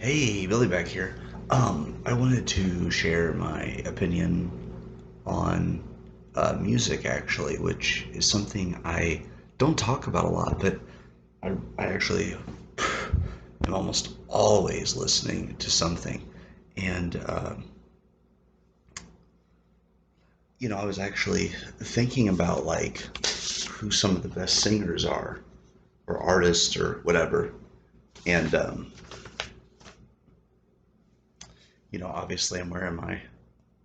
Hey, Billy back here. I wanted to share my opinion on music, actually, which is something I don't talk about a lot, but I actually am almost always listening to something. And, I was actually thinking about like who some of the best singers are, or artists, or whatever. And, obviously I'm wearing my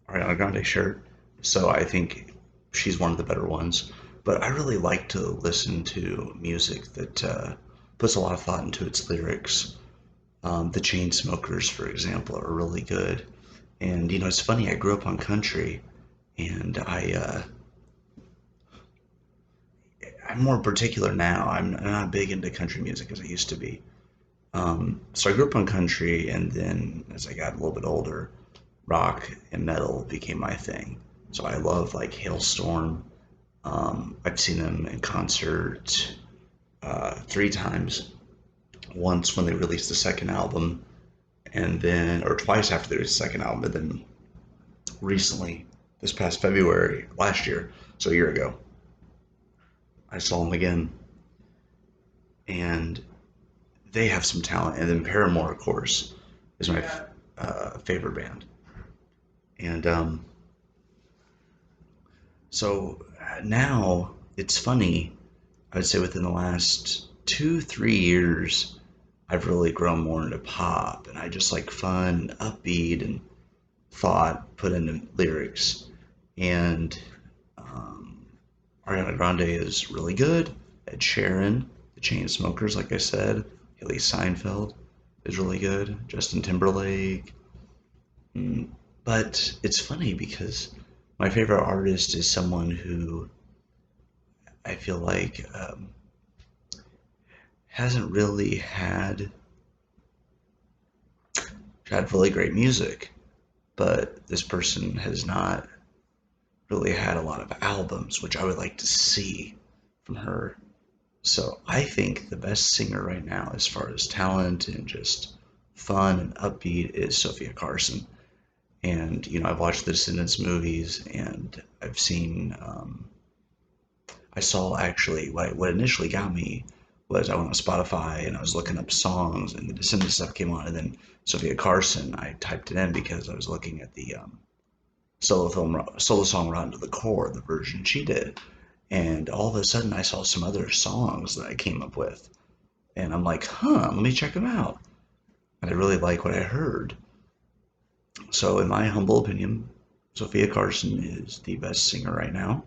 Ariana Grande shirt, so I think she's one of the better ones. But I really like to listen to music that puts a lot of thought into its lyrics. The Chainsmokers, for example, are really good. And it's funny. I grew up on country, and I'm more particular now. I'm not big into country music as I used to be. So I grew up on country, and then as I got a little bit older, rock and metal became my thing. So I love like Hailstorm. I've seen them in concert three times. Once when they released the second album, and then, or twice after they released the second album, and then recently, this past February, last year, so a year ago, I saw them again, and they have some talent. And then Paramore, of course, is my favorite band. And so now it's funny. I would say within the last 2, 3 years, I've really grown more into pop, and I just like fun, upbeat, and thought put into lyrics. And um, Ariana Grande is really good. Ed Sheeran, the Chainsmokers, like I said, Haley Seinfeld is really good. Justin Timberlake. Mm, But it's funny because my favorite artist is someone who I feel like hasn't really had really great music, but this person has not really had a lot of albums, which I would like to see from her. So I think the best singer right now, as far as talent and just fun and upbeat, is Sophia Carson. And I've watched the Descendants movies, and I've seen. I saw actually what initially got me was I went on Spotify and I was looking up songs, and the Descendants stuff came on, and then Sophia Carson. I typed it in because I was looking at the solo song "Rotten to the Core," the version she did, and all of a sudden I saw some other songs that I came up with, and I'm like, huh, let me check them out. And I really like what I heard. So, in my humble opinion, Sophia Carson is the best singer right now,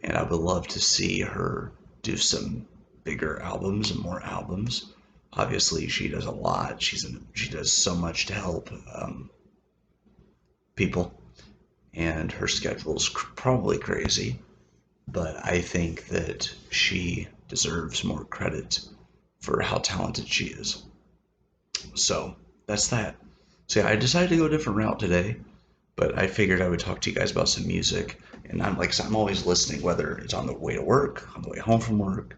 and I would love to see her do some bigger albums and more albums. Obviously, she does a lot. She does so much to help people, and her schedule's probably crazy. But I think that she deserves more credit for how talented she is. So that's that. So yeah, I decided to go a different route today, but I figured I would talk to you guys about some music. And I'm like, I'm always listening, whether it's on the way to work, on the way home from work,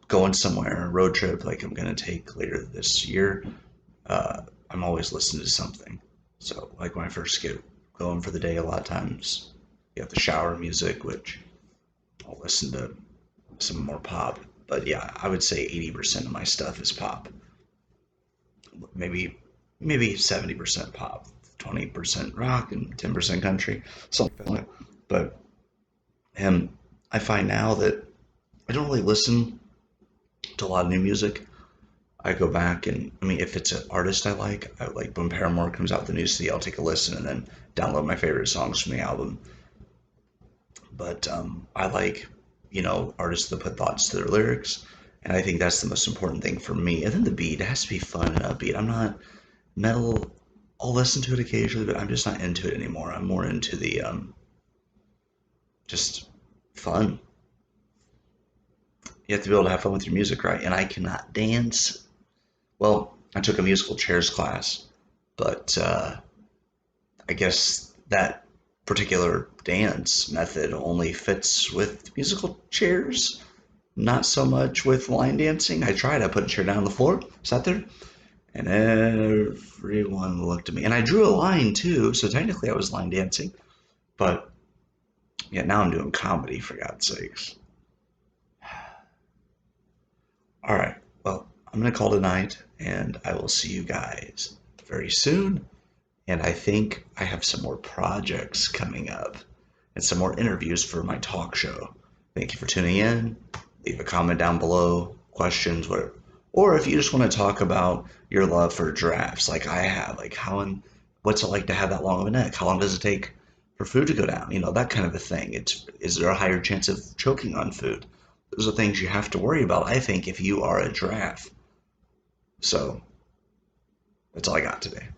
going somewhere, road trip like I'm gonna take later this year. I'm always listening to something. So like when I first get going for the day, a lot of times you have the shower music, which I'll listen to some more pop. But yeah, I would say 80% of my stuff is pop. Maybe maybe 70% pop, 20% rock, and 10% country, something like that. But I find now that I don't really listen to a lot of new music. I go back and I mean, if it's an artist I like when Paramore comes out with the new CD, I'll take a listen and then download my favorite songs from the album. But I like, artists that put thoughts to their lyrics, and I think that's the most important thing for me. And then the beat, it has to be fun and upbeat. I'm not metal. I'll listen to it occasionally, but I'm just not into it anymore. I'm more into the just fun. You have to be able to have fun with your music, right? And I cannot dance. Well, I took a musical chairs class, but I guess that particular dance method only fits with musical chairs, not so much with line dancing. I tried. I put a chair down on the floor, sat there, And everyone looked at me. And I drew a line too, so technically I was line dancing. But yeah, now I'm doing comedy, for God's sakes. All right, well, I'm going to call tonight, and I will see you guys very soon. And I think I have some more projects coming up and some more interviews for my talk show. Thank you for tuning in. Leave a comment down below, questions, what, or if you just want to talk about your love for giraffes, like I have, like what's it like to have that long of a neck? How long does it take for food to go down? That kind of a thing. Is there a higher chance of choking on food? Those are things you have to worry about, I think, if you are a giraffe. So that's all I got today.